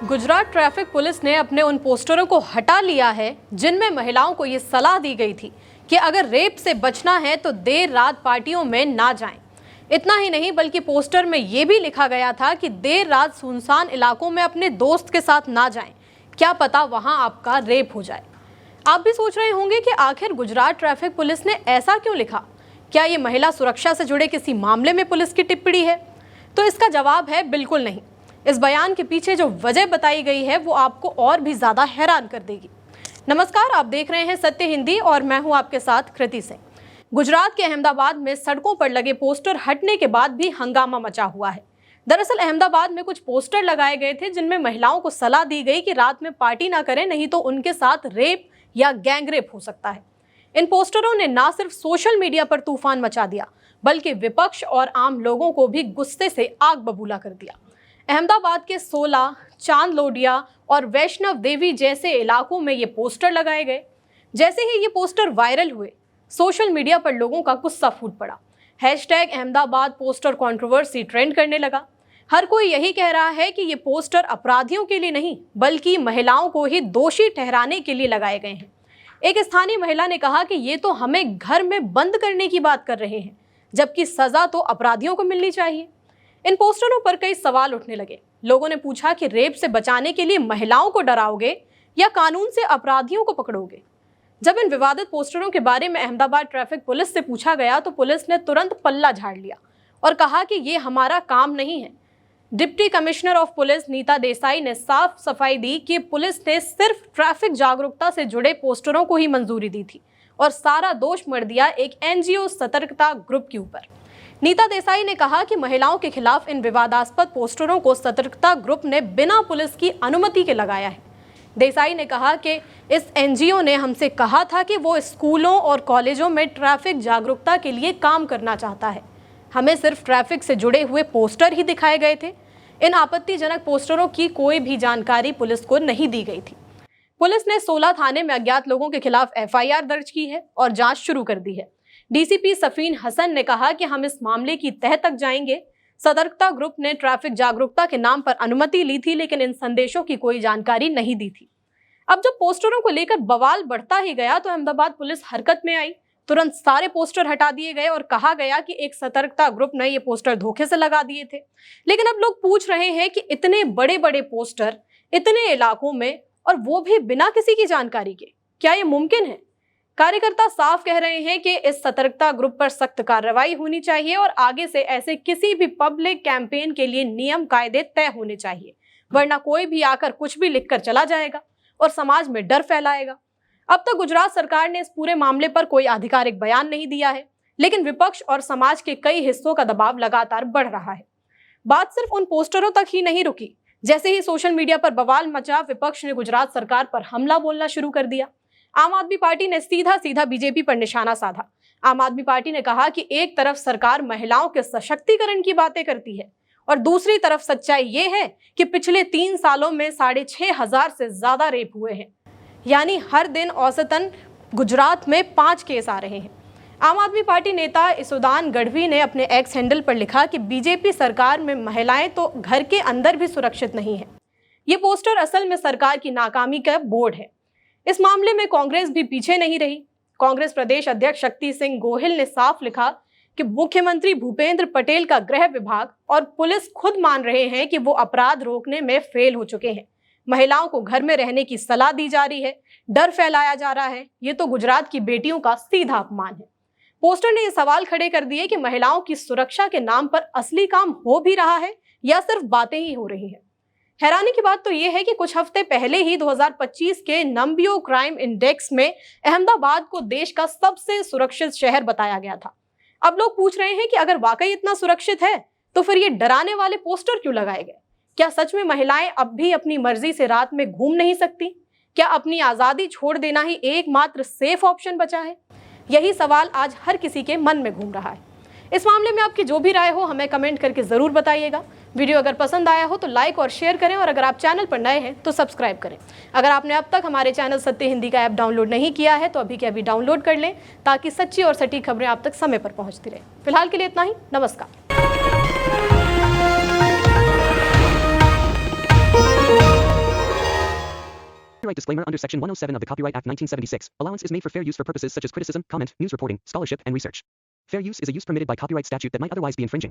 Gujarat traffic police ने अपने उन पोस्टरों को हटा लिया है जिनमें महिलाओं को ये सलाह दी गई थी कि अगर रेप से बचना है तो देर रात पार्टियों में ना जाएं। इतना ही नहीं बल्कि पोस्टर में ये भी लिखा गया था कि देर रात सुनसान इलाकों में अपने दोस्त के साथ ना जाएं, क्या पता वहां आपका रेप हो जाए। आप भी सोच रहे होंगे कि आखिर गुजरात ट्रैफिक पुलिस ने ऐसा क्यों लिखा? क्या ये महिला सुरक्षा से जुड़े किसी मामले में पुलिस की टिप्पणी है? तो इसका जवाब है बिल्कुल नहीं। इस बयान के पीछे जो वजह बताई गई है वो आपको और भी ज्यादा हैरान कर देगी। नमस्कार, आप देख रहे हैं सत्य हिंदी और मैं हूं आपके साथ कृति सिंह। गुजरात के अहमदाबाद में सड़कों पर लगे पोस्टर हटने के बाद भी हंगामा मचा हुआ है। दरअसल अहमदाबाद में कुछ पोस्टर लगाए गए थे जिनमें महिलाओं को सलाह दी गई कि रात में पार्टी ना करें, नहीं तो उनके साथ रेप या गैंग रेप हो सकता है। इन पोस्टरों ने ना सिर्फ सोशल मीडिया पर तूफान मचा दिया बल्कि विपक्ष और आम लोगों को भी गुस्से से आग बबूला कर दिया। अहमदाबाद के 16, चांद लोडिया और वैष्णव देवी जैसे इलाकों में ये पोस्टर लगाए गए। जैसे ही ये पोस्टर वायरल हुए, सोशल मीडिया पर लोगों का गुस्सा फूट पड़ा। #अहमदाबाद पोस्टर कंट्रोवर्सी ट्रेंड करने लगा। हर कोई यही कह रहा है कि ये पोस्टर अपराधियों के लिए नहीं बल्कि महिलाओं को ही दोषी ठहराने के लिए लगाए गए हैं। एक स्थानीय महिला ने कहा कि ये तो हमें घर में बंद करने की बात कर रहे हैं, जबकि सजा तो अपराधियों को मिलनी चाहिए। इन पोस्टरों पर कई सवाल उठने लगे। लोगों ने पूछा कि रेप से बचाने के लिए महिलाओं को डराओगे या कानून से अपराधियों को पकड़ोगे? जब इन विवादित पोस्टरों के बारे में अहमदाबाद ट्रैफिक पुलिस से पूछा गया तो पुलिस ने तुरंत पल्ला झाड़ लिया और कहा कि ये हमारा काम नहीं है। Deputy commissioner of police Neeta Desai ने साफ सफाई दी कि पुलिस ने सिर्फ ट्रैफिक जागरूकता से जुड़े पोस्टरों को ही मंजूरी दी थी और सारा दोष मढ़ दिया एक NGO सतर्कता ग्रुप के ऊपर। नीता देसाई ने कहा कि महिलाओं के खिलाफ इन विवादास्पद पोस्टरों को सतर्कता ग्रुप ने बिना पुलिस की अनुमति के लगाया है। देसाई ने कहा कि इस NGO ने हमसे कहा था कि वो स्कूलों और कॉलेजों में ट्रैफिक जागरूकता के लिए काम करना चाहता है। हमें सिर्फ ट्रैफिक से जुड़े हुए पोस्टर ही दिखाए गए थे। इन आपत्तिजनक पोस्टरों की कोई भी जानकारी पुलिस को नहीं दी गई थी। पुलिस ने 16 थाने में अज्ञात लोगों के खिलाफ FIR दर्ज की है और जांच शुरू कर दी है। DCP सफीन हसन ने कहा कि हम इस मामले की तह तक जाएंगे। सतर्कता ग्रुप ने ट्रैफिक जागरूकता के नाम पर अनुमति ली थी लेकिन इन संदेशों की कोई जानकारी नहीं दी थी। अब जब पोस्टरों को लेकर बवाल बढ़ता ही गया तो अहमदाबाद पुलिस हरकत में आई। तुरंत सारे पोस्टर हटा दिए गए और कहा गया कि एक सतर्कता ग्रुप ने ये पोस्टर धोखे से लगा दिए थे। लेकिन अब लोग पूछ रहे हैं कि इतने बड़े बड़े पोस्टर इतने इलाकों में और वो भी बिना किसी की जानकारी के, क्या ये मुमकिन है? कार्यकर्ता साफ कह रहे हैं कि इस सतर्कता ग्रुप पर सख्त कार्रवाई होनी चाहिए और आगे से ऐसे किसी भी पब्लिक कैंपेन के लिए नियम कायदे तय होने चाहिए, वरना कोई भी आकर कुछ भी लिखकर चला जाएगा और समाज में डर फैलाएगा। अब तक गुजरात सरकार ने इस पूरे मामले पर कोई आधिकारिक बयान नहीं दिया है, लेकिन विपक्ष और समाज के कई हिस्सों का दबाव लगातार बढ़ रहा है। बात सिर्फ उन पोस्टरों तक ही नहीं रुकी। जैसे ही सोशल मीडिया पर बवाल मचा, विपक्ष ने गुजरात सरकार पर हमला बोलना शुरू कर दिया। आम आदमी पार्टी ने सीधा बीजेपी पर निशाना साधा। आम आदमी पार्टी ने कहा कि एक तरफ सरकार महिलाओं के सशक्तिकरण की बातें करती है और दूसरी तरफ सच्चाई ये है कि पिछले 3 सालों में 6500 से ज्यादा रेप हुए हैं, यानी हर दिन औसतन गुजरात में 5 केस आ रहे हैं। आम आदमी पार्टी नेता इसुदान गढ़वी ने अपने एक्स हैंडल पर लिखा कि बीजेपी सरकार में महिलाएं तो घर के अंदर भी सुरक्षित नहीं है। ये पोस्टर असल में सरकार की नाकामी का बोर्ड है। इस मामले में कांग्रेस भी पीछे नहीं रही। कांग्रेस प्रदेश अध्यक्ष शक्ति सिंह गोहिल ने साफ लिखा कि मुख्यमंत्री भूपेंद्र पटेल का गृह विभाग और पुलिस खुद मान रहे हैं कि वो अपराध रोकने में फेल हो चुके हैं। महिलाओं को घर में रहने की सलाह दी जा रही है, डर फैलाया जा रहा है। ये तो गुजरात की बेटियों का सीधा अपमान है। पोस्टर ने ये सवाल खड़े कर दिए कि महिलाओं की सुरक्षा के नाम पर असली काम हो भी रहा है या सिर्फ बातें ही हो रही हैं। हैरानी की बात तो यह है कि कुछ हफ्ते पहले ही 2025 के नंबियो क्राइम इंडेक्स में अहमदाबाद को देश का सबसे सुरक्षित शहर बताया गया था। अब लोग पूछ रहे हैं कि अगर वाकई इतना सुरक्षित है तो फिर ये डराने वाले पोस्टर क्यों लगाए गए? क्या सच में महिलाएं अब भी अपनी मर्जी से रात में घूम नहीं सकती? क्या अपनी आजादी छोड़ देना ही एकमात्र सेफ ऑप्शन बचा है? यही सवाल आज हर किसी के मन में घूम रहा है। इस मामले में आपकी जो भी राय हो हमें कमेंट करके जरूर बताइएगा। वीडियो अगर पसंद आया हो तो लाइक और शेयर करें और अगर आप चैनल पर नए हैं तो सब्सक्राइब करें। अगर आपने अब तक हमारे चैनल सत्य हिंदी का ऐप डाउनलोड नहीं किया है तो अभी के अभी डाउनलोड कर लें ताकि सच्ची और सटीक खबरें आप तक समय पर पहुंचती रहें। फिलहाल के लिए इतना ही। नमस्कार। Copyright disclaimer under Section 107 of the Copyright Act 1976. Allowance is made for fair use for purposes such as criticism, comment, news reporting, scholarship, and research. Fair use is a use permitted by copyright statute that might otherwise be infringing.